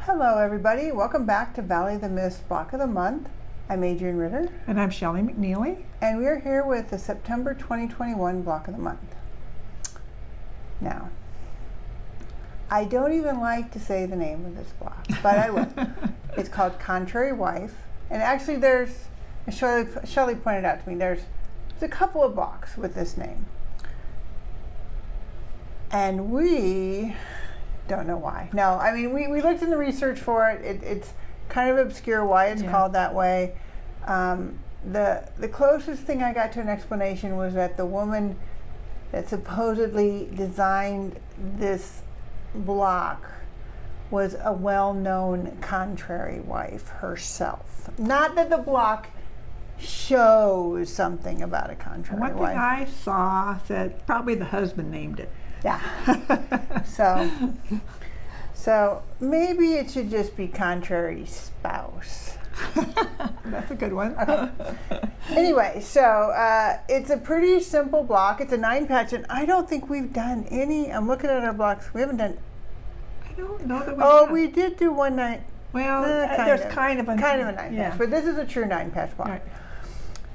Hello everybody, welcome back to Valley of the Mist Block of the Month. I'm Adriane Ritter. And I'm Shelley McNeely. And we're here with the September 2021 Block of the Month. Now, I don't even like to say the name of this block, but I will. It's called Contrary Wife. And actually there's, as Shelley pointed out to me, there's a couple of blocks with this name. And we don't know why. No, I mean, we looked in the research for it. It's kind of obscure why it's called that way. The closest thing I got to an explanation was that the woman that supposedly designed this block was a well-known contrary wife herself. Not that the block shows something about a contrary wife. One thing I saw said probably the husband named it. Yeah. So maybe it should just be contrary spouse. That's a good one. Okay. Anyway, so it's a pretty simple block. It's a 9-patch, and I don't think we've done any. I'm looking at our blocks. We haven't done. I don't know that we have. We did do one night. Well, there's kind of a 9-patch, but this is a true 9-patch block. Right.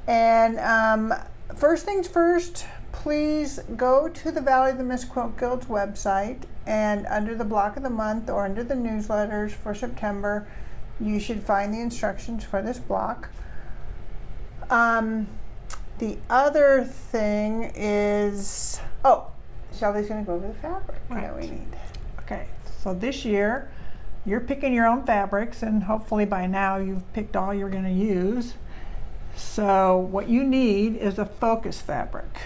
And first things first. Please go to the Valley of the Mist Quilt Guild's website, and under the block of the month or under the newsletters for September, you should find the instructions for this block. The other thing is, Shelley's going to go over the fabric that we need. Okay, so this year you're picking your own fabrics, and hopefully by now you've picked all you're going to use. So what you need is a focus fabric.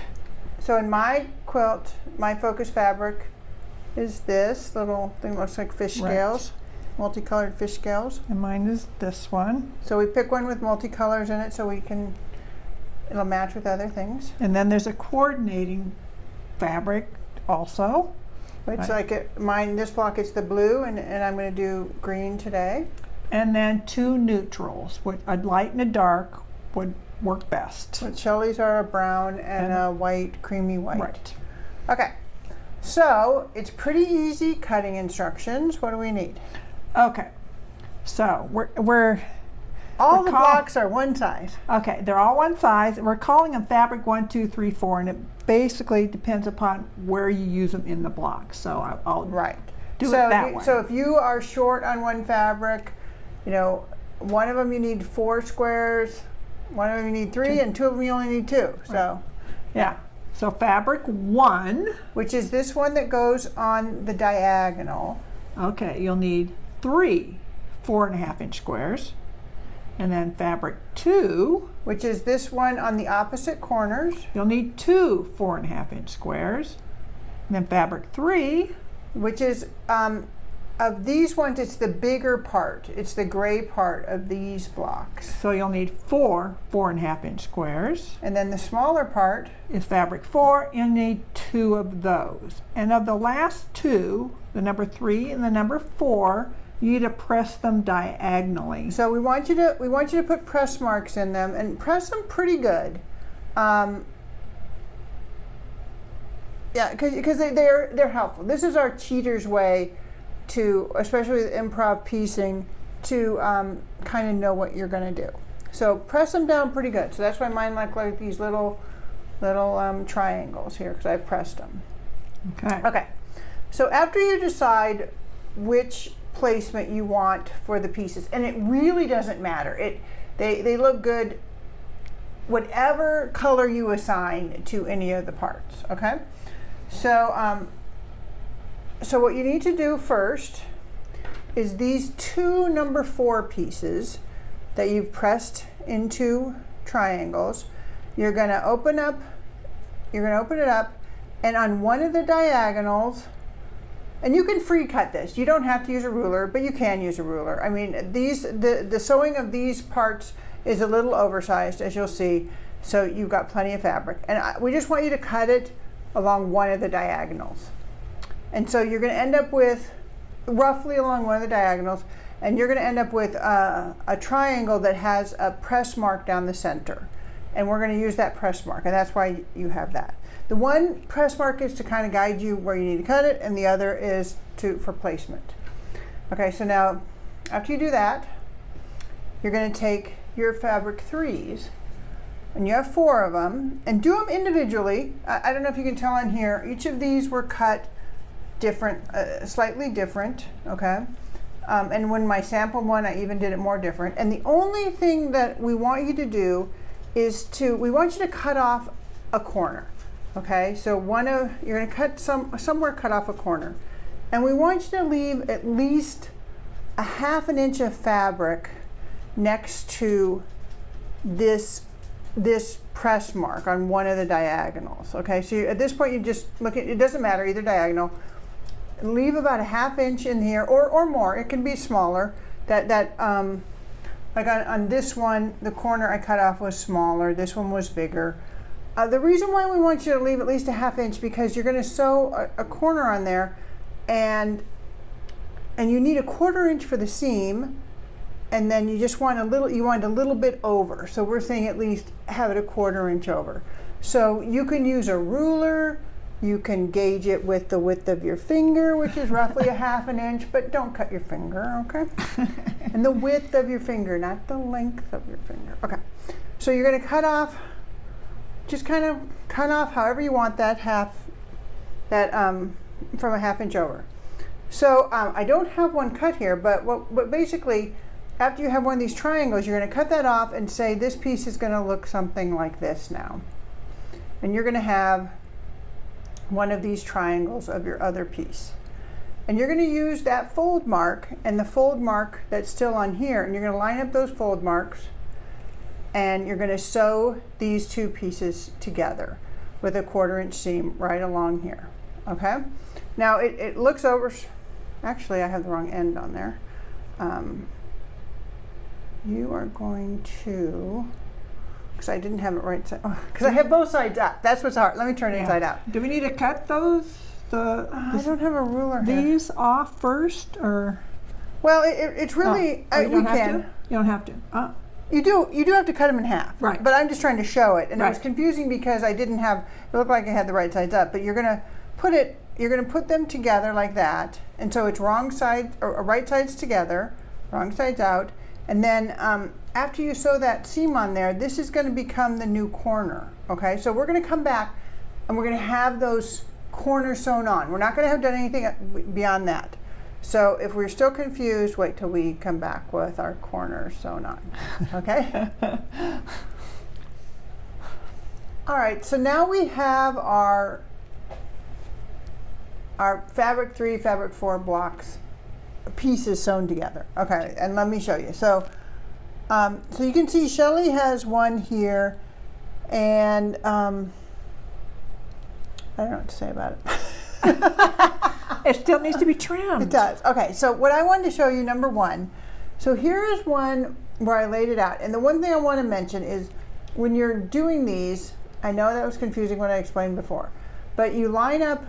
So in my quilt, my focus fabric is this little thing that looks like fish scales, multicolored fish scales. And mine is this one. So we pick one with multicolors in it so it'll match with other things. And then there's a coordinating fabric also. It's this block it's the blue, and I'm going to do green today. And then 2 neutrals, a light and a dark would work best. But Shelley's are a brown and a white, creamy white. Right. Okay, so it's pretty easy cutting instructions. What do we need? Okay, so all the blocks are one size. Okay, they're all one size. We're calling them fabric 1, 2, 3, 4, and it basically depends upon where you use them in the block. So I'll do it that way. So if you are short on one fabric, one of them you need 4 squares. One of them you need 3, and 2 of them you only need 2. So, yeah. So fabric 1, which is this one that goes on the diagonal. Okay, you'll need 3 4.5-inch squares, and then fabric 2, which is this one on the opposite corners. You'll need 2 4.5-inch squares, and then fabric 3, which is of these ones, it's the bigger part. It's the gray part of these blocks. So you'll need 4 4.5-inch squares. And then the smaller part is fabric 4. You'll need 2 of those. And of the last 2, the number 3 and the number 4, you need to press them diagonally. So we want you to put press marks in them and press them pretty good. Because they're helpful. This is our cheater's way to, especially with improv piecing, to kind of know what you're going to do. So press them down pretty good. So that's why mine look like these little triangles here, because I've pressed them. Okay. So after you decide which placement you want for the pieces, and it really doesn't matter. They look good whatever color you assign to any of the parts. Okay. So what you need to do first is these 2 number 4 pieces that you've pressed into triangles. You're going to open it up, and on one of the diagonals, and you can free cut this. You don't have to use a ruler, but you can use a ruler. I mean, the sewing of these parts is a little oversized, as you'll see, so you've got plenty of fabric. And we just want you to cut it along one of the diagonals. And so you're going to end up with, roughly along one of the diagonals, and you're going to end up with a triangle that has a press mark down the center. And we're going to use that press mark, and that's why you have that. The one press mark is to kind of guide you where you need to cut it, and the other is for placement. Okay, so now after you do that, you're going to take your fabric 3s, and you have 4 of them, and do them individually. I don't know if you can tell on here, each of these were cut different, slightly different, okay? And when my sample one, I even did it more different. And the only thing that we want you to do is we want you to cut off a corner, okay? So you're gonna cut somewhere cut off a corner. And we want you to leave at least a 1/2 inch of fabric next to this press mark on one of the diagonals, okay? So at this point, you just look at, it doesn't matter, either diagonal. Leave about a 1/2 inch in here, or more. It can be smaller. Like on this one, the corner I cut off was smaller. This one was bigger. The reason why we want you to leave at least a 1/2 inch, because you're going to sew a corner on there, and you need a 1/4 inch for the seam, and then you just want a little bit over. So we're saying at least have it a 1/4 inch over. So you can use a ruler. You can gauge it with the width of your finger, which is roughly a 1/2 inch, but don't cut your finger, okay? And the width of your finger, not the length of your finger. Okay, so you're gonna cut off, just kind of cut off however you want that from a 1/2 inch over. So I don't have one cut here, but basically, after you have one of these triangles, you're gonna cut that off and say this piece is gonna look something like this now. And you're gonna have one of these triangles of your other piece. And you're going to use that fold mark and the fold mark that's still on here, and you're going to line up those fold marks, and you're going to sew these 2 pieces together with a 1/4 inch seam right along here, okay? Now it looks over, actually I have the wrong end on there. You are going to, because I didn't have it right side, because I have both sides up. That's what's hard. Let me turn it inside out. Do we need to cut those? I don't have a ruler here. These off first, or? Well, it's really, you can. You don't have to. You do have to cut them in half. Right. But I'm just trying to show it. And right. It was confusing because I didn't have, it looked like I had the right sides up, but you're gonna put them together like that. And so it's wrong side, or right sides together, wrong sides out. And then after you sew that seam on there, this is going to become the new corner, okay? So we're going to come back and we're going to have those corners sewn on. We're not going to have done anything beyond that. So if we're still confused, wait till we come back with our corners sewn on, okay? All right, so now we have our fabric 3, fabric 4 blocks, pieces sewn together. Okay, and let me show you. So you can see Shelly has one here, and I don't know what to say about it. It still needs to be trimmed. It does. Okay, so what I wanted to show you, number 1, so here is one where I laid it out. And the one thing I want to mention is when you're doing these, I know that was confusing what I explained before, but you line up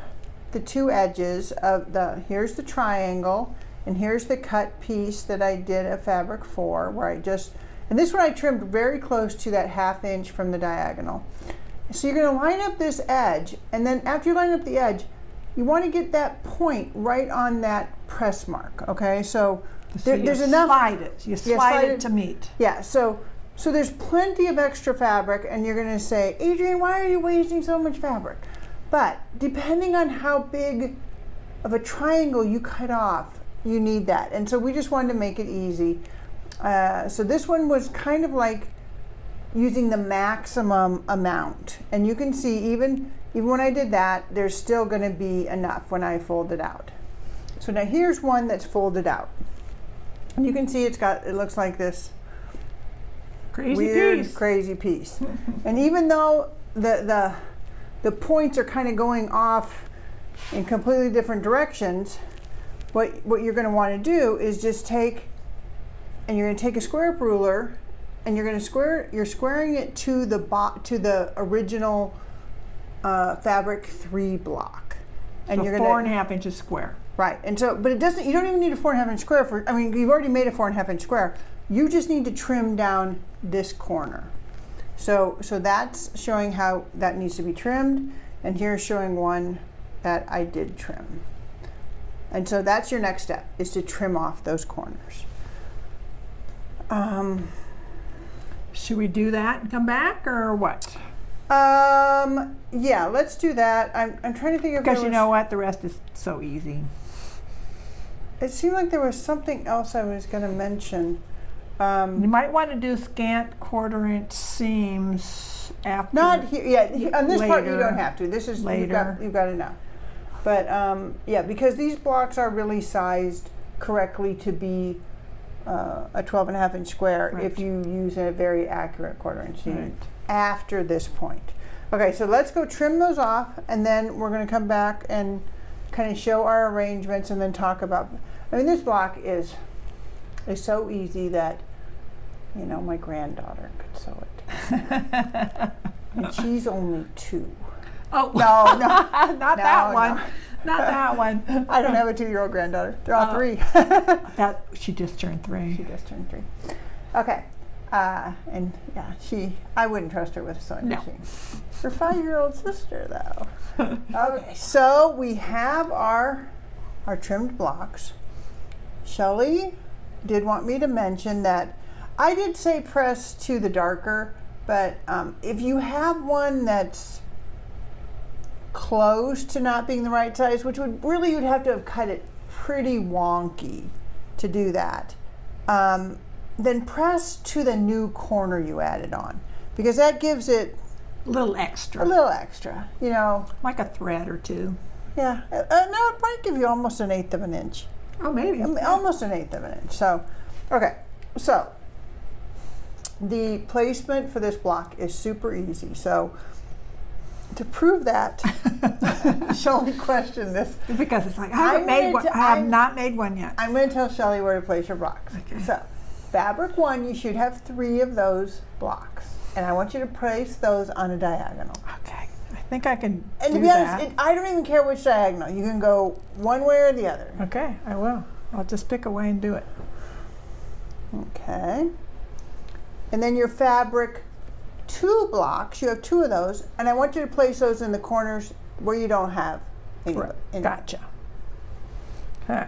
the 2 edges of here's the triangle, and here's the cut piece that I did a fabric 4, where and this one I trimmed very close to that 1/2 inch from the diagonal. So you're going to line up this edge, and then after you line up the edge, you want to get that point right on that press mark, okay? So there's enough. You slide it to meet. Yeah, so there's plenty of extra fabric, and you're going to say, Adriane, why are you wasting so much fabric? But depending on how big of a triangle you cut off, you need that. And so we just wanted to make it easy. So this one was kind of like using the maximum amount. And you can see even when I did that, there's still going to be enough when I fold it out. So now here's one that's folded out. And you can see it looks like this crazy piece. And even though the points are kind of going off in completely different directions, what you're going to want to do is just you're going to take a square up ruler, and you're squaring it to the original fabric 3 block. And so you're 4.5 inches square. Right, and so, but you don't even need a 4.5 inch square you've already made a 4.5 inch square. You just need to trim down this corner. So that's showing how that needs to be trimmed, and here's showing one that I did trim. And so that's your next step, is to trim off those corners. Should we do that and come back, or what? Yeah, let's do that. I'm trying to think of. Because you know what, the rest is so easy. It seemed like there was something else I was going to mention. You might want to do scant 1/4" seams after. Not here. Yeah, on this part you later. don't have to. This is Later. you've got enough. But yeah, because these blocks are really sized correctly to be a 12.5-inch square. Right. If you use a very accurate 1/4" seam. Right. After this point. Okay, so let's go trim those off, and then we're going to come back and kind of show our arrangements and then talk about. I mean, this block is so easy that, you know, my granddaughter could sew it. And she's only 2. Oh No, not that No, one. no. Not that one. I don't have a 2-year-old granddaughter. They're all 3. That she just turned She 3. just turned 3. Okay. And yeah, I wouldn't trust her with a sewing machine. Her 5-year-old sister, though. Okay, so we have our trimmed blocks. Shelley did want me to mention that I did say press to the darker, but if you have one that's close to not being the right size, which would really, you'd have to have cut it pretty wonky to do that, then press to the new corner you added on, because that gives it A little extra. a little extra, you know. Like a thread or 2. Yeah, no, it might give you almost 1/8 of an inch. Oh, maybe. Almost 1/8 of an inch. So, okay, so the placement for this block is super easy. So to prove that, Shelley questioned this. Because it's like, I have not made one yet. I'm going to tell Shelley where to place your blocks. Okay. So, fabric 1, you should have 3 of those blocks, and I want you to place those on a diagonal. Okay. I think I can And do to be honest, that. I don't even care which diagonal. You can go one way or the other. Okay, I will. I'll just pick a way and do it. Okay. And then your fabric 2 blocks, you have 2 of those, and I want you to place those in the corners where you don't have any. Gotcha. Okay.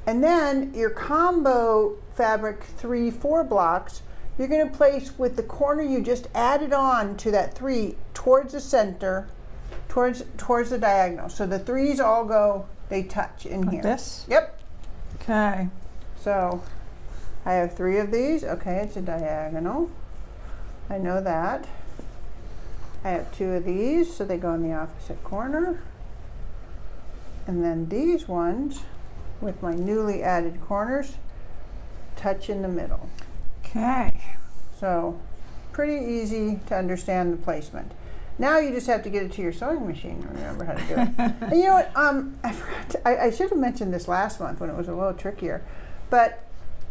And then your combo fabric 3/4 blocks, you're going to place with the corner you just added on to that 3 towards the center, towards the diagonal. So the 3s all go, they touch in Like here. this? Yep. Okay. So I have 3 of these. Okay, it's a diagonal. I know that. I have 2 of these, so they go in the opposite corner. And then these ones, with my newly added corners, touch in the middle. Okay. So pretty easy to understand the placement. Now you just have to get it to your sewing machine and remember how to do it. And you know what? I forgot. I should have mentioned this last month when it was a little trickier. But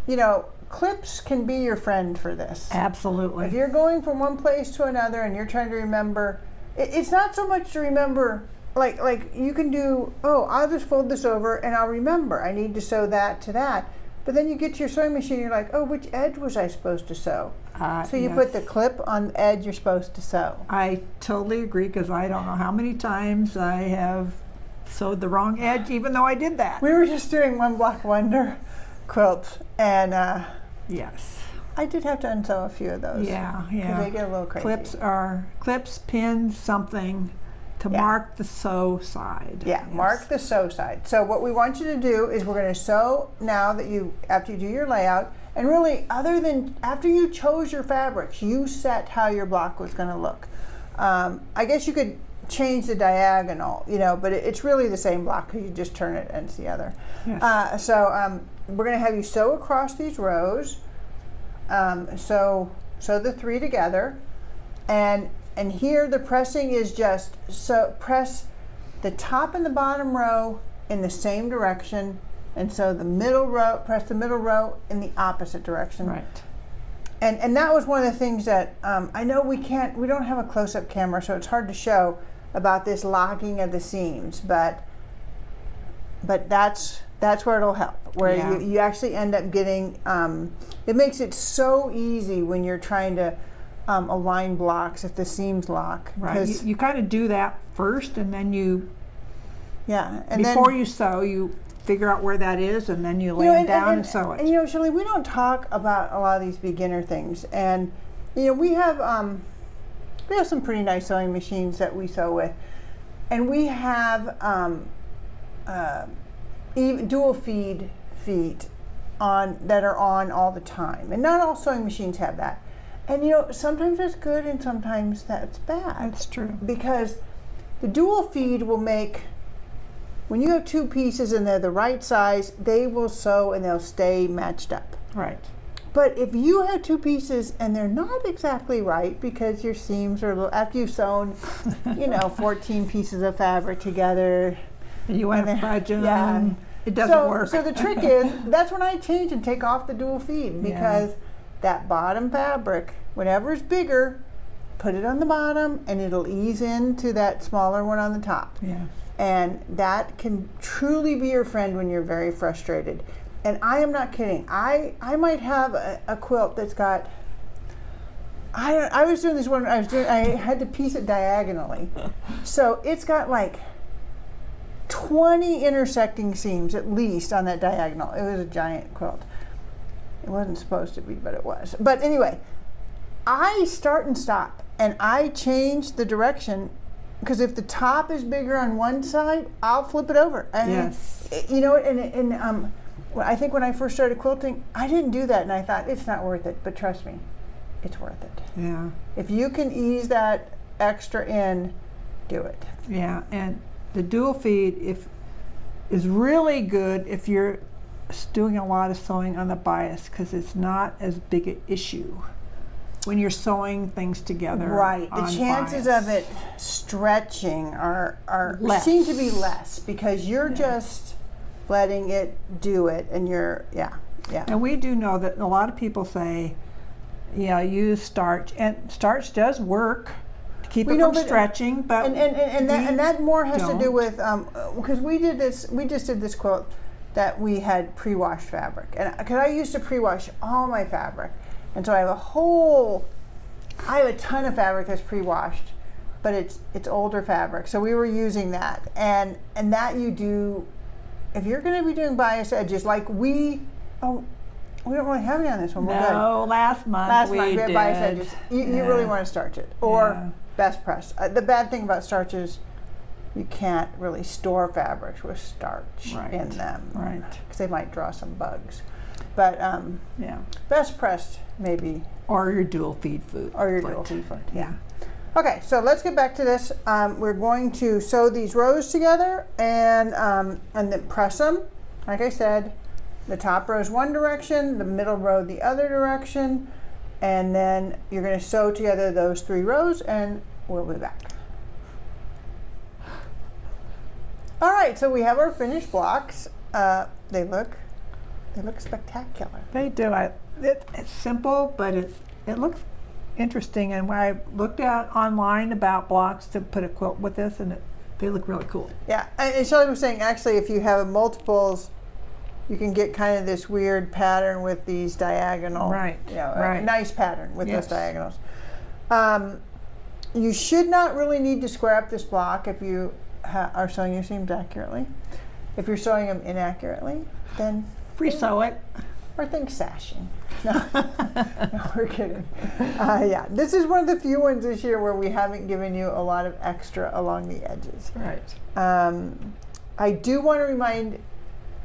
you know, clips can be your friend for this. Absolutely. If you're going from one place to another and you're trying to remember, it's not so much to remember. Like you can do. Oh, I'll just fold this over and I'll remember. I need to sew that to that. But then you get to your sewing machine, and you're like, oh, which edge was I supposed to sew? So you yes. put the clip on the edge you're supposed to sew. I totally agree, because I don't know how many times I have sewed the wrong edge, even though I did that. We were just doing One Block Wonder quilts, and Yes. I did have to unsew a few of those. Yeah, Because yeah. they get a little crazy. Clips, pins, something to Yeah. mark the sew side. Yeah, Yes. mark the sew side. So what we want you to do is we're going to sew now that after you do your layout, and really other than after you chose your fabrics, you set how your block was going to look. I guess you could change the diagonal, you know, but it's really the same block because you just turn it and it's the other. Yes. So we're going to have you sew across these rows. Sew the 3 together, and here the pressing is just press the top and the bottom row in the same direction, and so the middle row, press the middle row in the opposite direction. Right. And that was one of the things that I know we don't have a close-up camera, so it's hard to show about this locking of the seams, but that's where it'll help, where Yeah. you actually end up getting, it makes it so easy when you're trying to align blocks if the seams lock. Right. You kind of do that first, and then Yeah, and before then, you sew, you figure out where that is, and then you lay them down and sew it. And you know, Shirley, we don't talk about a lot of these beginner things, and you know, we have some pretty nice sewing machines that we sew with, and we have even dual feed feet on that are on all the time, and not all sewing machines have that. And you know, sometimes that's good and sometimes that's bad. That's true. Because the dual feed will make, when you have two pieces and they're the right size, they will sew and they'll stay matched up. Right. But if you have two pieces and they're not exactly right because your seams are a little, after you've sewn, you know, 14 pieces of fabric together. And you want to fudge them. Yeah. It doesn't work. So the trick is, that's when I change and take off the dual feed, because that bottom fabric, whatever's bigger, put it on the bottom and it'll ease into that smaller one on the top. Yeah. And that can truly be your friend when you're very frustrated. And I am not kidding. I might have a quilt that's got, I was doing this one, I had to piece it diagonally. So it's got like 20 intersecting seams at least on that diagonal. It was a giant quilt. It wasn't supposed to be, but it was. But anyway, I start and stop, and I change the direction, because if the top is bigger on one side, I'll flip it over. And yes. You know, and I think when I first started quilting, I didn't do that, and I thought it's not worth it. But trust me, it's worth it. Yeah. If you can ease that extra in, do it. Yeah, and the dual feed is really good if you're doing a lot of sewing on the bias, because it's not as big an issue when you're sewing things together. Right. The chances of it stretching are seem to be less, because you're just letting it do it, and you're And we do know that a lot of people say, use starch, and starch does work to keep it from stretching, but and that more has to do with because we just did this quilt that we had pre-washed fabric, and because I used to pre-wash all my fabric, and so I have a ton of fabric that's pre-washed, but it's older fabric, so we were using that, and that you do if you're going to be doing bias edges, like we don't really have any on this one. We're good. last month we had bias edges. You really want to starch it, or best press. The bad thing about starch is you can't really store fabrics with starch in them, right? Because they might draw some bugs. But best pressed maybe, or your dual feed foot, dual feed foot. Yeah. Okay, so let's get back to this. We're going to sew these rows together and then press them. Like I said, the top row is one direction, the middle row the other direction, and then you're going to sew together those 3 rows, and we'll be back. All right, so we have our finished blocks. They look spectacular. They do. It's simple, but it looks interesting. And when I looked at online about blocks to put a quilt with this, and they look really cool. Yeah, and Shelley was saying actually, if you have multiples, you can get kind of this weird pattern with these diagonal. Right. A nice pattern with those diagonals. You should not really need to square up this block if you are sewing your seams accurately. If you're sewing them inaccurately, then pre-sew it. Or think sashing. No, we're kidding. This is one of the few ones this year where we haven't given you a lot of extra along the edges. Right. I do want to remind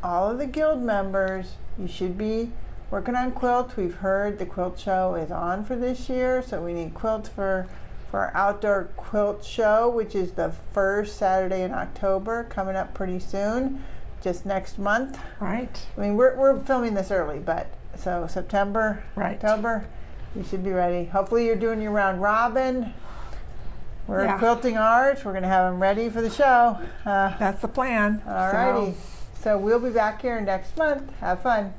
all of the guild members, you should be working on quilts. We've heard the quilt show is on for this year, so we need quilts for our outdoor quilt show, which is the first Saturday in October, coming up pretty soon. Just next month. Right. I mean, we're filming this early, but so September, October, you should be ready. Hopefully you're doing your round robin. We're quilting ours. We're going to have them ready for the show. That's the plan. All righty. So we'll be back here next month. Have fun.